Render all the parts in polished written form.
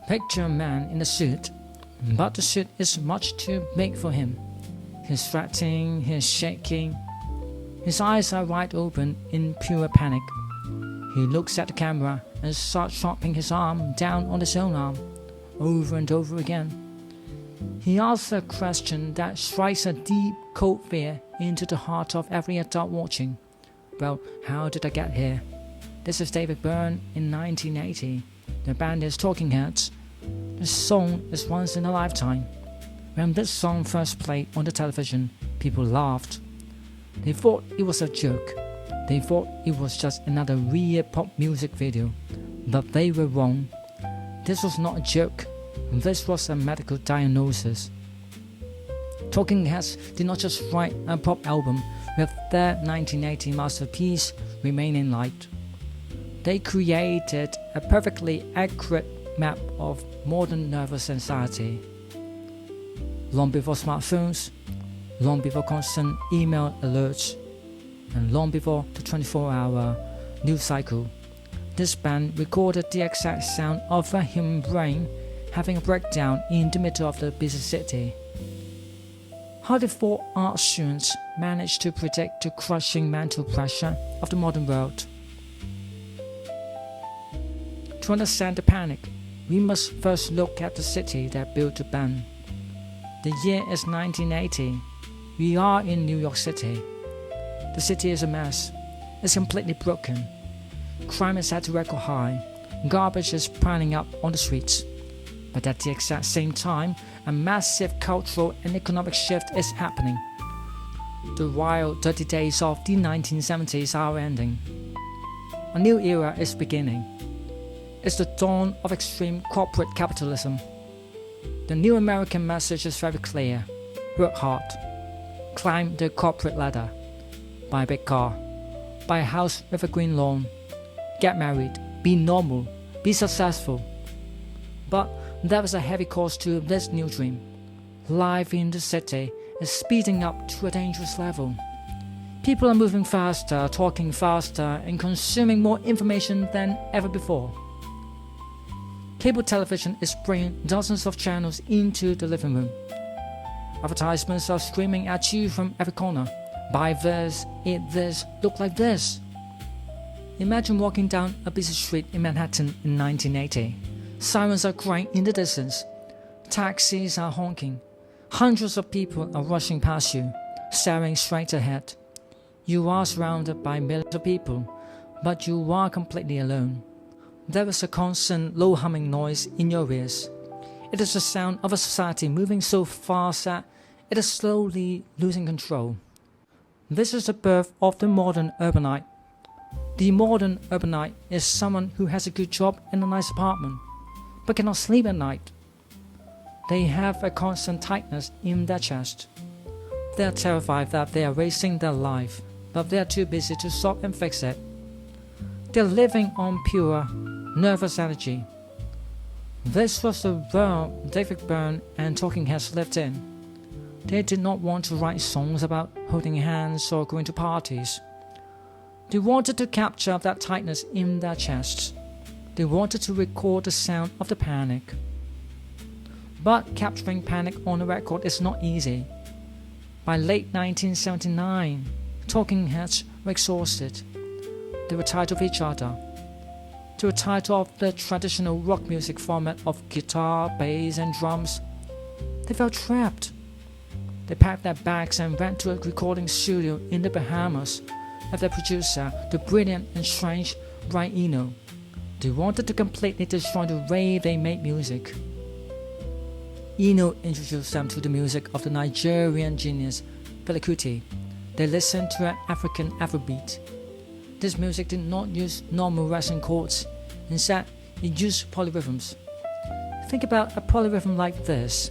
Picture a man in a suit, but the suit is much too big for him. He's sweating, he's shaking. His eyes are wide open in pure panic. He looks at the camera and starts chopping his arm down on his own arm, over and over again. He asks a question that strikes a deep, cold fear into the heart of every adult watching. Well, how did I get here? This is David Byrne in 1980. The band is Talking Heads. The song is Once in a Lifetime. When this song first played on the television, people laughed. They thought it was a joke. They thought it was just another weird pop music video. But they were wrong. This was not a joke. This was a medical diagnosis. Talking Heads did not just write a pop album with their 1980 masterpiece, Remaining Light. They created a perfectly accurate map of modern nervous anxiety. Long before smartphones, long before constant email alerts, and long before the 24-hour news cycle, this band recorded the exact sound of a human brain having a breakdown in the middle of the busy city. How did 4 art students manage to predict the crushing mental pressure of the modern world? To understand the panic, we must first look at the city that built the band. The year is 1980. We are in New York City. The city is a mess. It's completely broken. Crime is at a record high. Garbage is piling up on the streets. But at the exact same time, a massive cultural and economic shift is happening. The wild, dirty days of the 1970s are ending. A new era is beginning. It's the dawn of extreme corporate capitalism. The new American message is very clear. Work hard. Climb the corporate ladder. Buy a big car. Buy a house with a green lawn. Get married. Be normal. Be successful. But there is a heavy cost to this new dream. Life in the city is speeding up to a dangerous level. People are moving faster, talking faster, and consuming more information than ever before. Cable television is bringing dozens of channels into the living room. Advertisements are screaming at you from every corner. Buy this, eat this, look like this. Imagine walking down a busy street in Manhattan in 1980. Sirens are crying in the distance. Taxis are honking. Hundreds of people are rushing past you, staring straight ahead. You are surrounded by millions of people, but you are completely alone. There is a constant low humming noise in your ears. It is the sound of a society moving so fast that it is slowly losing control. This is the birth of the modern urbanite. The modern urbanite is someone who has a good job and a nice apartment, but cannot sleep at night. They have a constant tightness in their chest. They are terrified that they are wasting their life, but they are too busy to stop and fix it. They are living on pure, nervous energy. This was the world David Byrne and Talking Heads lived in. They did not want to write songs about holding hands or going to parties. They wanted to capture that tightness in their chests. They wanted to record the sound of the panic. But capturing panic on a record is not easy. By late 1979, Talking Heads were exhausted. They were tired of each other. They were tired of the traditional rock music format of guitar, bass, and drums. They felt trapped. They packed their bags and went to a recording studio in the Bahamas with their producer, the brilliant and strange Brian Eno. They wanted to completely destroy the way they made music. Eno introduced them to the music of the Nigerian genius Fela Kuti. They listened to an African Afrobeat. This music did not use normal Western chords. Instead, it used polyrhythms. Think about a polyrhythm like this.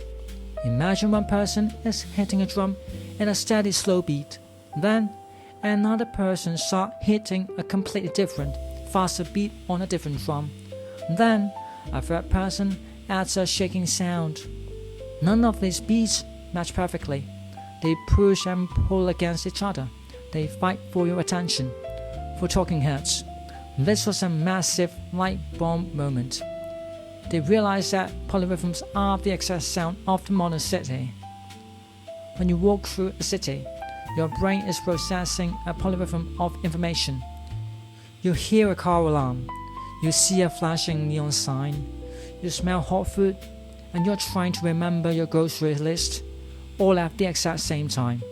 Imagine one person is hitting a drum in a steady slow beat. Then, another person starts hitting a completely different, faster beat on a different drum. Then, a third person adds a shaking sound. None of these beats match perfectly. They push and pull against each other. They fight for your attention. For Talking Heads, this was a massive light bomb moment. they realize that polyrhythms are the exact sound of the modern city. When you walk through a city, your brain is processing a polyrhythm of information. You hear a car alarm, you see a flashing neon sign, you smell hot food, and you're trying to remember your grocery list, all at the exact same time.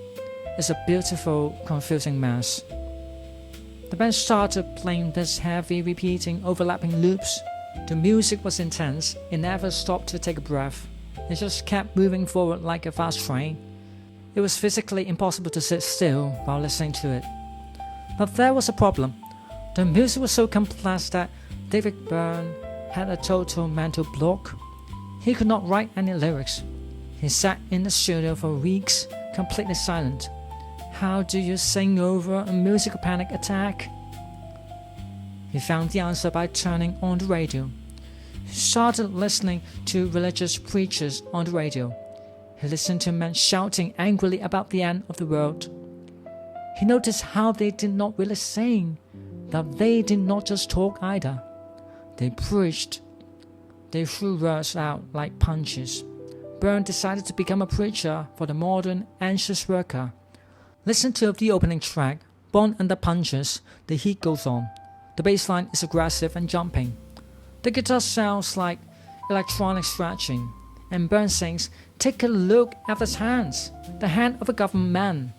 It's a beautiful, confusing mess. The band started playing these heavy, repeating, overlapping loops. The music was intense, it never stopped to take a breath. It just kept moving forward like a fast train. It was physically impossible to sit still while listening to it. But there was a problem. The music was so complex that David Byrne had a total mental block. He could not write any lyrics. He sat in the studio for weeks, completely silent. How do you sing over a musical panic attack? He found the answer by turning on the radio. He started listening to religious preachers on the radio. He listened to men shouting angrily about the end of the world. He noticed how they did not really sing, that they did not just talk either. They preached. They threw words out like punches. Byrne decided to become a preacher for the modern, anxious worker. Listen to the opening track, Born Under Punches. The heat goes on. The bass line is aggressive and jumping. The guitar sounds like electronic scratching. And Byrne sings, "Take a look at his hands, the hand of a government man."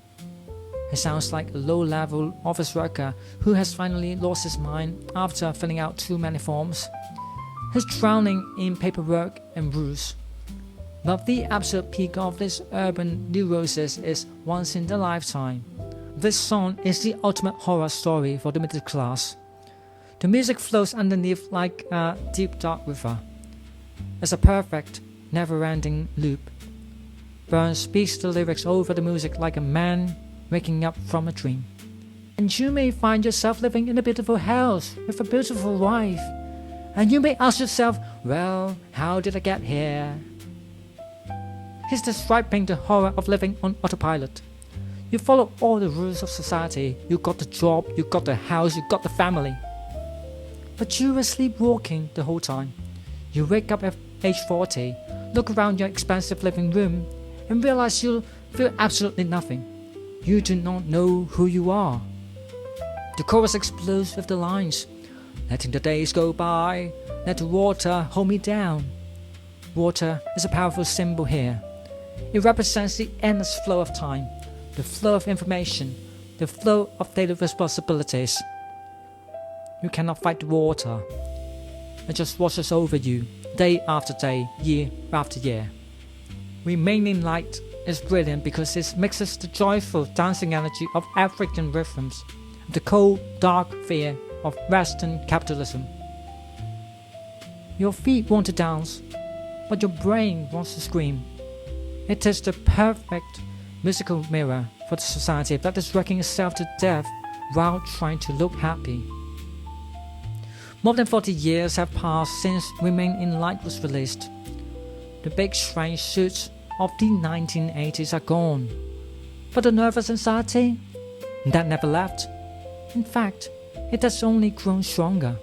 He sounds like a low-level office worker who has finally lost his mind after filling out too many forms. He's drowning in paperwork and rules. But the absolute peak of this urban neurosis is once in a lifetime. This song is the ultimate horror story for the middle class. The music flows underneath like a deep dark river. It's a perfect, never-ending loop. Byrne speaks the lyrics over the music like a man waking up from a dream. And you may find yourself living in a beautiful house with a beautiful wife. And you may ask yourself, well, how did I get here? He's describing the horror of living on autopilot. You follow all the rules of society. You got the job, you got the house, you got the family. But you were sleepwalking the whole time. You wake up at age 40, look around your expensive living room, and realize you feel absolutely nothing. You do not know who you are. The chorus explodes with the lines, "Letting the days go by, let the water hold me down." Water is a powerful symbol here. It represents the endless flow of time, the flow of information, the flow of daily responsibilities. You cannot fight the water. It just washes over you, day after day, year after year. Remaining Light is brilliant because it mixes the joyful dancing energy of African rhythms with the cold, dark fear of Western capitalism. Your feet want to dance, but your brain wants to scream. It is the perfect musical mirror for the society that is working itself to death while trying to look happy. More than 40 years have passed since Remain in Light was released. The big strange suits of the 1980s are gone. But the nervous anxiety? That never left. In fact, it has only grown stronger.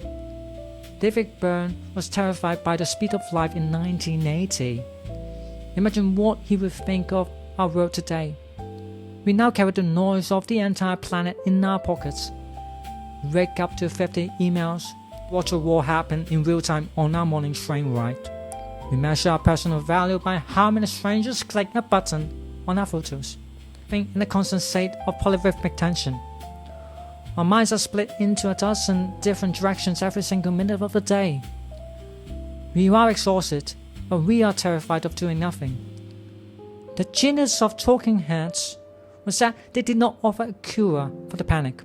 David Byrne was terrified by the speed of life in 1980. Imagine what he would think of our world today. We now carry the noise of the entire planet in our pockets. We wake up to 50 emails, watch a war happen in real time on our morning train ride. We measure our personal value by how many strangers click a button on our photos, living in a constant state of polyrhythmic tension. Our minds are split into a dozen different directions every single minute of the day. We are exhausted, but we are terrified of doing nothing. The genius of Talking Heads was that they did not offer a cure for the panic.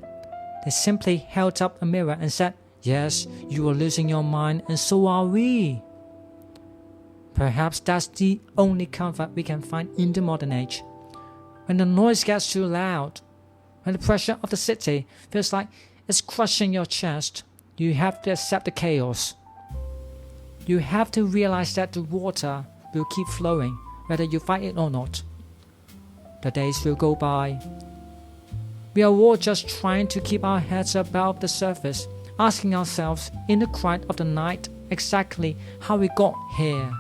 They simply held up a mirror and said, "Yes, you are losing your mind, and so are we." Perhaps that's the only comfort we can find in the modern age. When the noise gets too loud, when the pressure of the city feels like it's crushing your chest, you have to accept the chaos. You have to realize that the water will keep flowing, whether you fight it or not. The days will go by. We are all just trying to keep our heads above the surface, asking ourselves in the quiet of the night exactly how we got here.